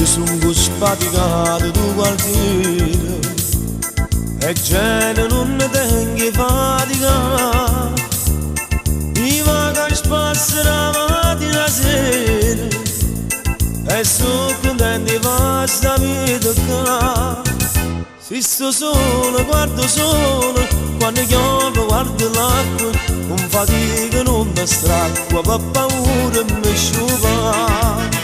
sono spaticato tu quartiere e gente non ne tengo fatica. I vagani spassano la mattina sera e sono contento di questa vita qua. Se sto solo, guardo solo, quando chiamo guardo l'acqua, non fatica, non mi stracqua, per paura mi sciupa.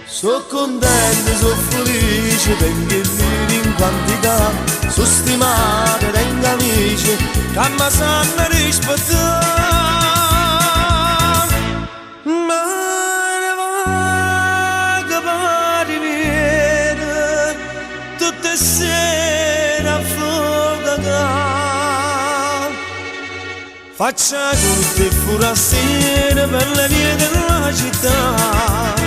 Sono contento, sono felice, tengo il vino in quantità, sono stimato, tengo amici, che mi sanno rispettare. Ma ne va che pari viene, tutte sere a fuoco. Faccia tutte forastiere per le vie della città.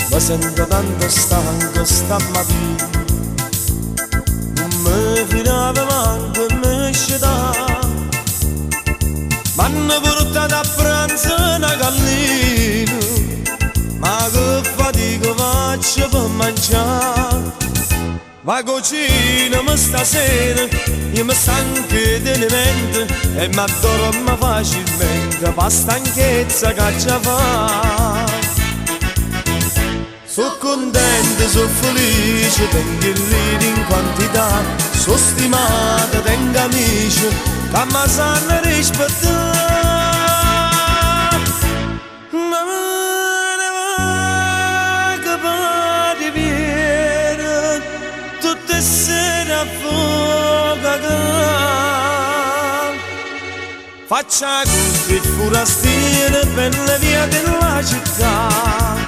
Mi sento tanto stanco stamattina, non mi fidavo manco e mi scetà. M'hanno portato a pranzo una gallina, ma che fatica faccio per mangiare. Ma cucina ma stasera, io mi stanco delle mente e mi addormo facilmente per stanchezza che già fa. Sono contento, sono felice, tengo il vino in quantità, sono stimato, tengo amici, che mi sanno rispettare. Ma ne va che pari viene, tutte sere a fuoco. Faccia così forastiere per le vie della città.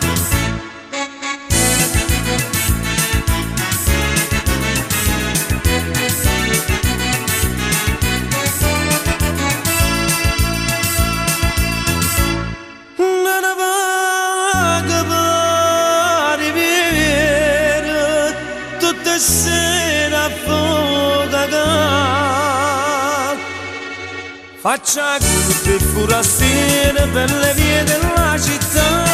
Sera a fuoco, faccia tutte forastiere per le vie della città.